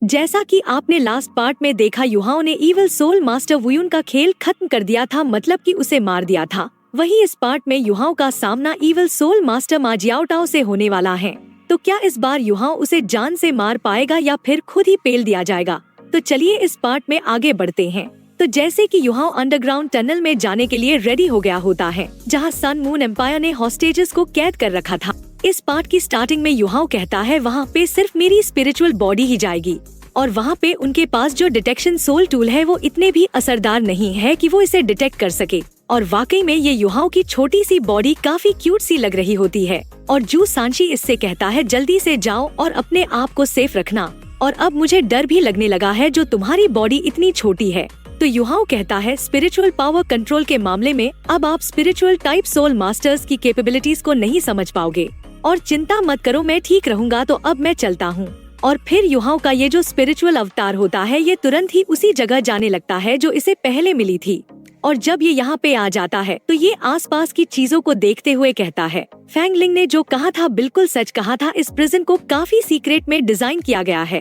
जैसा कि आपने लास्ट पार्ट में देखा, युहाओं ने इविल सोल मास्टर वुयुन का खेल खत्म कर दिया था, मतलब कि उसे मार दिया था। वहीं इस पार्ट में युहाओं का सामना इविल सोल मास्टर मा जियाओटाओ से होने वाला है। तो क्या इस बार युहाओं उसे जान से मार पाएगा या फिर खुद ही पेल दिया जाएगा? तो चलिए इस पार्ट में आगे बढ़ते हैं। तो जैसे कि युहाओं अंडरग्राउंड टनल में जाने के लिए रेडी हो गया होता है, जहां सन मून एम्पायर ने हॉस्टेजेस को कैद कर रखा था। इस पार्ट की स्टार्टिंग में युहाओं कहता है वहाँ पे सिर्फ मेरी स्पिरिचुअल बॉडी ही जाएगी, और वहाँ पे उनके पास जो डिटेक्शन सोल टूल है वो इतने भी असरदार नहीं है कि वो इसे डिटेक्ट कर सके। और वाकई में ये युहाओं की छोटी सी बॉडी काफी क्यूट सी लग रही होती है। और जू सांशी इससे कहता है जल्दी से जाओ और अपने आप को सेफ रखना, और अब मुझे डर भी लगने लगा है जो तुम्हारी बॉडी इतनी छोटी है। तो युहाओं कहता है स्पिरिचुअल पावर कंट्रोल के मामले में अब आप स्पिरिचुअल टाइप सोल मास्टर्स की कैपेबिलिटीज को नहीं समझ पाओगे, और चिंता मत करो, मैं ठीक रहूंगा, तो अब मैं चलता हूँ। और फिर युहाओं का ये जो स्पिरिचुअल अवतार होता है ये तुरंत ही उसी जगह जाने लगता है जो इसे पहले मिली थी। और जब ये यहाँ पे आ जाता है तो ये आसपास की चीजों को देखते हुए कहता है फैंगलिंग ने जो कहा था बिल्कुल सच कहा था, इस प्रिजन को काफी सीक्रेट में डिजाइन किया गया है।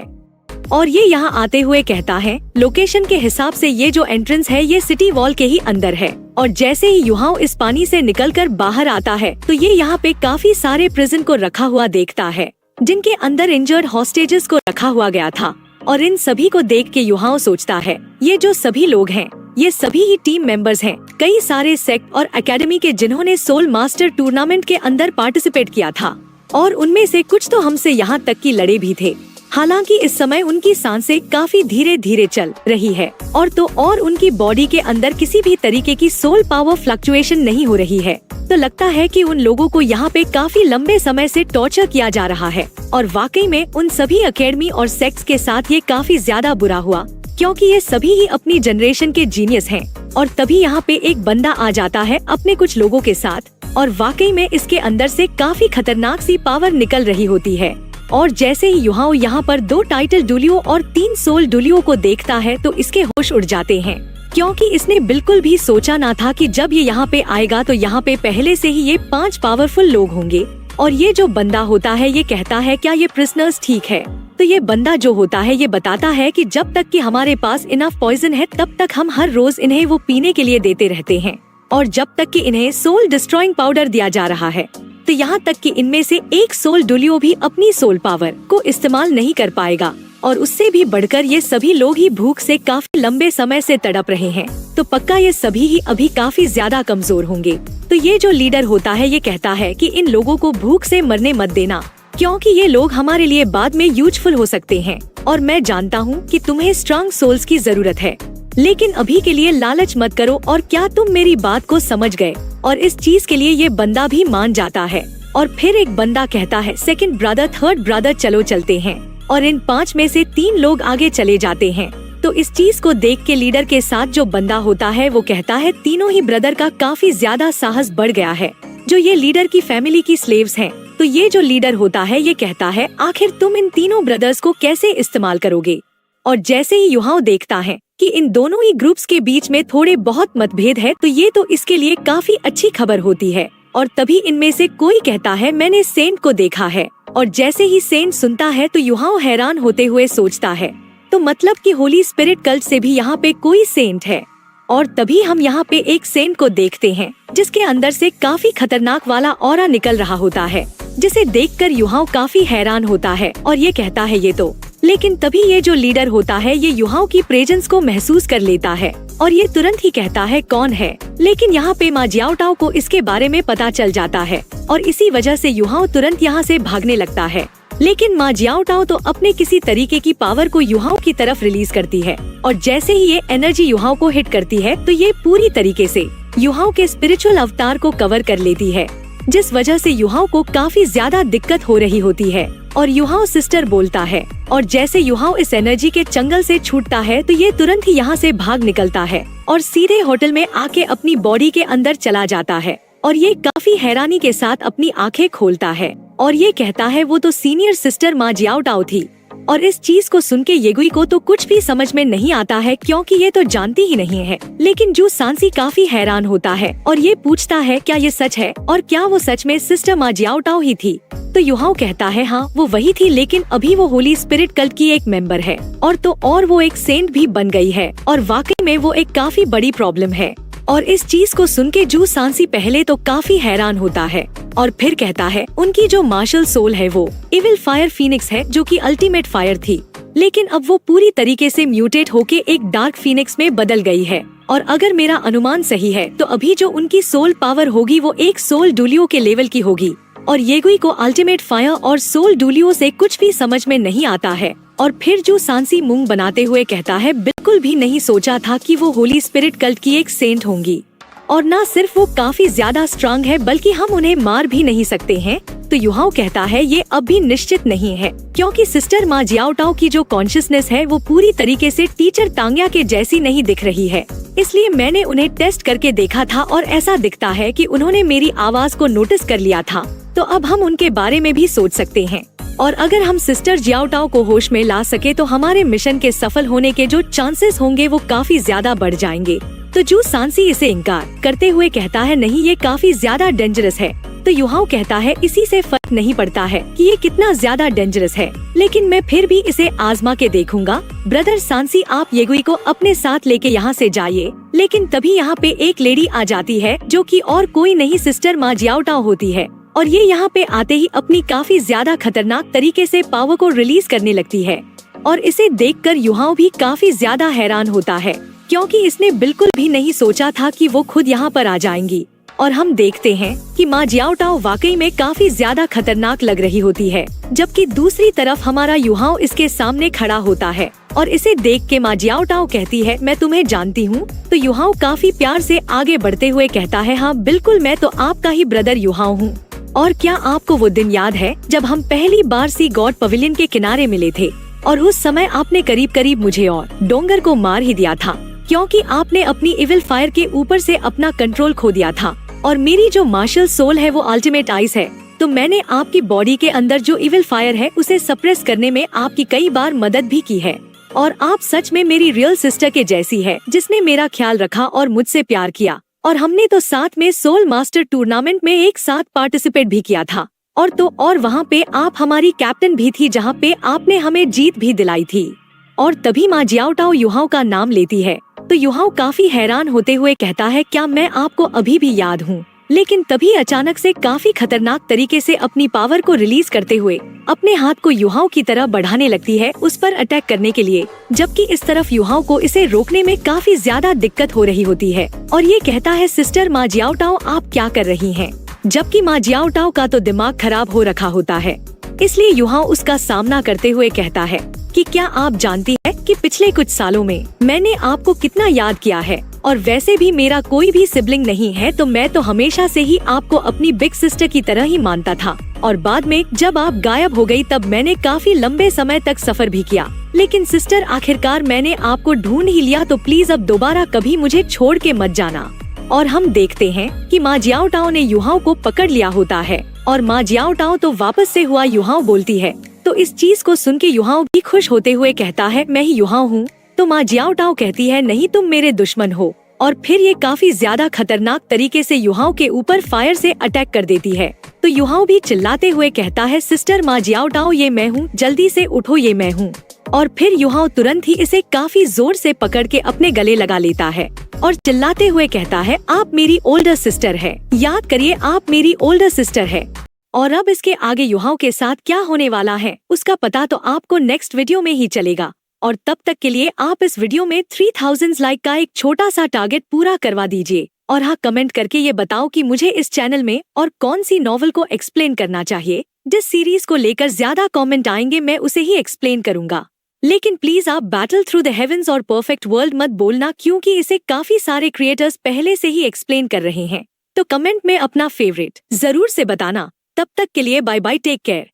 और ये यहाँ आते हुए कहता है लोकेशन के हिसाब से ये जो एंट्रेंस है ये सिटी वॉल के ही अंदर है। और जैसे ही युहाओं इस पानी से निकलकर बाहर आता है तो ये यहाँ पे काफी सारे प्रिजन को रखा हुआ देखता है, जिनके अंदर इंजर्ड हॉस्टेजेस को रखा हुआ गया था। और इन सभी को देख के युहाओं सोचता है ये जो सभी लोग हैं ये सभी ही टीम मेंबर्स हैं, कई सारे सेक्ट और एकेडमी के, जिन्होंने सोल मास्टर टूर्नामेंट के अंदर पार्टिसिपेट किया था। और उनमें से कुछ तो हमसे यहाँ तक की लड़े भी थे। हालांकि इस समय उनकी सांसें काफी धीरे धीरे चल रही है, और उनकी बॉडी के अंदर किसी भी तरीके की सोल पावर फ्लक्चुएशन नहीं हो रही है। तो लगता है कि उन लोगों को यहाँ पे काफी लंबे समय से टॉर्चर किया जा रहा है। और वाकई में उन सभी एकेडमी और सेक्ट्स के साथ ये काफी ज्यादा बुरा हुआ, क्योंकि ये सभी ही अपनी जनरेशन के जीनियस हैं। और तभी यहाँ पे एक बंदा आ जाता है अपने कुछ लोगों के साथ, और वाकई में इसके अंदर से काफी खतरनाक सी पावर निकल रही होती है। और जैसे ही युहाओं यहाँ पर 2 टाइटल डुलियो और 3 सोल डुलियो को देखता है तो इसके होश उड़ जाते हैं, क्योंकि इसने बिल्कुल भी सोचा ना था कि जब ये यहाँ पे आएगा तो यहाँ पे पहले से ही ये 5 पावरफुल लोग होंगे। और ये जो बंदा होता है ये कहता है क्या ये प्रिजनर्स ठीक है? तो ये बंदा जो होता है ये बताता है कि जब तक कि हमारे पास इनफ पॉइजन है तब तक हम हर रोज इन्हें वो पीने के लिए देते रहते हैं, और जब तक कि इन्हें सोल डिस्ट्रॉइंग पाउडर दिया जा रहा है, तो यहाँ तक कि इनमें से एक सोल डुलियो भी अपनी सोल पावर को इस्तेमाल नहीं कर पाएगा। और उससे भी बढ़कर ये सभी लोग ही भूख से काफी लंबे समय से तड़प रहे हैं, तो पक्का ये सभी ही अभी काफी ज्यादा कमजोर होंगे। तो ये जो लीडर होता है ये कहता है कि इन लोगों को भूख से मरने मत देना, क्योंकि ये लोग हमारे लिए बाद में यूजफुल हो सकते हैं। और मैं जानता हूँ कि तुम्हें स्ट्रांग सोल्स की जरूरत है, लेकिन अभी के लिए लालच मत करो। और क्या तुम मेरी बात को समझ गए? और इस चीज के लिए ये बंदा भी मान जाता है। और फिर एक बंदा कहता है सेकंड ब्रदर, थर्ड ब्रदर, चलो चलते हैं। और इन 5 में से 3 लोग आगे चले जाते हैं। तो इस चीज को देख के लीडर के साथ जो बंदा होता है वो कहता है तीनों ही ब्रदर का काफी ज्यादा साहस बढ़ गया है, जो ये लीडर की फैमिली की स्लेव्स हैं। तो ये जो लीडर होता है ये कहता है आखिर तुम इन तीनों ब्रदर्स को कैसे इस्तेमाल करोगे? और जैसे ही युहाओं देखता है कि इन दोनों ही ग्रुप्स के बीच में थोड़े बहुत मतभेद है, तो ये तो इसके लिए काफी अच्छी खबर होती है। और तभी इनमें से कोई कहता है मैंने सेंट को देखा है। और जैसे ही सेंट सुनता है तो युहाओं हैरान होते हुए सोचता है तो मतलब कि होली स्पिरिट कल्ट से भी यहाँ पे कोई सेंट है। और तभी हम यहाँ पे एक सेंट को देखते हैं जिसके अंदर से काफी खतरनाक वाला ऑरा निकल रहा होता है, जिसे देखकर युहाओं काफी हैरान होता है और ये कहता है ये तो। लेकिन तभी ये जो लीडर होता है ये युहाओं की प्रेजेंस को महसूस कर लेता है और ये तुरंत ही कहता है कौन है। लेकिन यहाँ पे मा जियाओटाओ को इसके बारे में पता चल जाता है और इसी वजह से युहाओं तुरंत यहाँ से भागने लगता है। लेकिन मा जियाओटाओ तो अपने किसी तरीके की पावर को युहाओं की तरफ रिलीज करती है और जैसे ही ये एनर्जी युहाओं को हिट करती है तो ये पूरी तरीके से युहाओं के स्पिरिचुअल अवतार को कवर कर लेती है, जिस वजह से युहाओं को काफी ज्यादा दिक्कत हो रही होती है। और युहाओं सिस्टर बोलता है और जैसे युहाओं इस एनर्जी के चंगल से छूटता है तो ये तुरंत ही यहाँ से भाग निकलता है और सीधे होटल में आके अपनी बॉडी के अंदर चला जाता है। और ये काफी हैरानी के साथ अपनी आंखें खोलता है और ये कहता है वो तो सीनियर सिस्टर मा जियाओटाओ थी और इस चीज को सुन के येगुई को तो कुछ भी समझ में नहीं आता है, क्योंकि ये तो जानती ही नहीं है। लेकिन जू सांसी काफी हैरान होता है और ये पूछता है क्या ये सच है और क्या वो सच में सिस्टर मा जियाओटाओ ही थी। तो युहाओ कहता है हाँ वो वही थी, लेकिन अभी वो होली स्पिरिट कल्ट की एक मेंबर है और वो एक सेंट भी बन गई है और वाकई में वो एक काफी बड़ी प्रॉब्लम है। और इस चीज को सुन के जू सांसी पहले तो काफी हैरान होता है और फिर कहता है उनकी जो मार्शल सोल है वो इविल फायर फीनिक्स है, जो कि अल्टीमेट फायर थी, लेकिन अब वो पूरी तरीके से म्यूटेट होके एक डार्क फीनिक्स में बदल गई है। और अगर मेरा अनुमान सही है तो अभी जो उनकी सोल पावर होगी वो एक सोल डुलियो के लेवल की होगी। और येगुई को अल्टीमेट फायर और सोल डुलियो से कुछ भी समझ में नहीं आता है। और फिर जो सांसी मुंह बनाते हुए कहता है बिल्कुल भी नहीं सोचा था कि वो होली स्पिरिट कल्ट की एक सेंट होंगी, और ना सिर्फ वो काफी ज्यादा स्ट्रांग है बल्कि हम उन्हें मार भी नहीं सकते हैं। तो युहाओ कहता है ये अब भी निश्चित नहीं है, क्योंकि सिस्टर मा जियाओटाओ की जो कॉन्शियसनेस है वो पूरी तरीके से टीचर तांग्या के जैसी नहीं दिख रही है। इसलिए मैंने उन्हें टेस्ट करके देखा था और ऐसा दिखता है कि उन्होंने मेरी आवाज को नोटिस कर लिया था। तो अब हम उनके बारे में भी सोच सकते हैं, और अगर हम सिस्टर जियाओटाओ को होश में ला सके तो हमारे मिशन के सफल होने के जो चांसेस होंगे वो काफी ज्यादा बढ़ जाएंगे। तो जू सांसी इसे इनकार करते हुए कहता है नहीं ये काफी ज्यादा डेंजरस है। तो युहाओ कहता है इसी से फर्क नहीं पड़ता है कि ये कितना ज्यादा डेंजरस है, लेकिन मैं फिर भी इसे आजमा के देखूंगा। ब्रदर सांसी आप येगुई को अपने साथ लेके यहाँ से जाइए। लेकिन तभी यहाँ पे एक लेडी आ जाती है जो कि और कोई नहीं सिस्टर मा जियाओटाओ होती है, और ये यहाँ पे आते ही अपनी काफी ज्यादा खतरनाक तरीके से पावर को रिलीज करने लगती है। और इसे देखकर युहाओ भी काफी ज्यादा हैरान होता है, क्योंकि इसने बिल्कुल भी नहीं सोचा था कि वो खुद यहाँ पर आ जाएंगी। और हम देखते हैं कि मा जियाओटाओ वाकई में काफी ज्यादा खतरनाक लग रही होती है, जबकि दूसरी तरफ हमारा युहाओ इसके सामने खड़ा होता है और इसे देख के मा जियाओटाओ कहती है मैं तुम्हें जानती हूँ। तो युहाओ काफी प्यार से आगे बढ़ते हुए कहता है हाँ बिल्कुल मैं तो आपका ही ब्रदर युहाओ हूँ। और क्या आपको वो दिन याद है जब हम पहली बार सी गॉड पवेलियन के किनारे मिले थे, और उस समय आपने करीब करीब मुझे और डोंगर को मार ही दिया था, क्योंकि आपने अपनी इविल फायर के ऊपर से अपना कंट्रोल खो दिया था। और मेरी जो मार्शल सोल है वो अल्टीमेट आइस है, तो मैंने आपकी बॉडी के अंदर जो इविल फायर है उसे सप्रेस करने में आपकी कई बार मदद भी की है। और आप सच में मेरी रियल सिस्टर के जैसी है, जिसने मेरा ख्याल रखा और मुझसे प्यार किया। और हमने तो साथ में सोल मास्टर टूर्नामेंट में एक साथ पार्टिसिपेट भी किया था, और वहाँ पे आप हमारी कैप्टन भी थी, जहाँ पे आपने हमें जीत भी दिलाई थी। और तभी मा जियाओटाओ युहाओ का नाम लेती है, तो युहाओ काफी हैरान होते हुए कहता है क्या मैं आपको अभी भी याद हूँ। लेकिन तभी अचानक से काफी खतरनाक तरीके से अपनी पावर को रिलीज करते हुए अपने हाथ को युहाओ की तरह बढ़ाने लगती है उस पर अटैक करने के लिए, जबकि इस तरफ युहाओ को इसे रोकने में काफी ज्यादा दिक्कत हो रही होती है। और ये कहता है सिस्टर मा जियाओटाओ आप क्या कर रही हैं? जबकि मा जियाओटाओ का तो दिमाग खराब हो रखा होता है। इसलिए युहाओ उसका सामना करते हुए कहता है कि क्या आप जानती है कि पिछले कुछ सालों में मैंने आपको कितना याद किया है, और वैसे भी मेरा कोई भी सिबलिंग नहीं है, तो मैं तो हमेशा से ही आपको अपनी बिग सिस्टर की तरह ही मानता था। और बाद में जब आप गायब हो गई तब मैंने काफी लंबे समय तक सफर भी किया, लेकिन सिस्टर आखिरकार मैंने आपको ढूंढ ही लिया, तो प्लीज अब दोबारा कभी मुझे छोड़ के मत जाना। और हम देखते हैं कि मा जियाओटाओ ने युहाओ को पकड़ लिया होता है, और मा जियाओटाओ तो वापस से हुआ युहाओ बोलती है। तो इस चीज को सुन के युहाओ भी खुश होते हुए कहता है मैं ही युहाओ हूँ। तो मा जियाओटाओ कहती है नहीं तुम मेरे दुश्मन हो, और फिर ये काफी ज्यादा खतरनाक तरीके से युहाओ के ऊपर फायर से अटैक कर देती है। तो युहाओ भी चिल्लाते हुए कहता है सिस्टर मा जियाओटाओ ये मैं हूँ, जल्दी से उठो ये मैं हूँ। और फिर युहाओ तुरंत ही इसे काफी जोर से पकड़ के अपने गले लगा लेता है और चिल्लाते हुए कहता है आप मेरी ओल्डर सिस्टर है, याद करिए आप मेरी ओल्डर सिस्टर है। और अब इसके आगे युहाओ के साथ क्या होने वाला है उसका पता तो आपको नेक्स्ट वीडियो में ही चलेगा। और तब तक के लिए आप इस वीडियो में 3000 लाइक का एक छोटा सा टारगेट पूरा करवा दीजिए। और हाँ, कमेंट करके ये बताओ कि मुझे इस चैनल में और कौन सी नॉवल को एक्सप्लेन करना चाहिए। जिस सीरीज को लेकर ज्यादा कमेंट आएंगे मैं उसे ही एक्सप्लेन करूंगा। लेकिन प्लीज आप बैटल थ्रू द हेवेंस और परफेक्ट वर्ल्ड मत बोलना, क्योंकि इसे काफी सारे क्रिएटर्स पहले से ही एक्सप्लेन कर रहे हैं। तो कमेंट में अपना फेवरेट जरूर से बताना। तब तक के लिए बाय बाय, टेक केयर।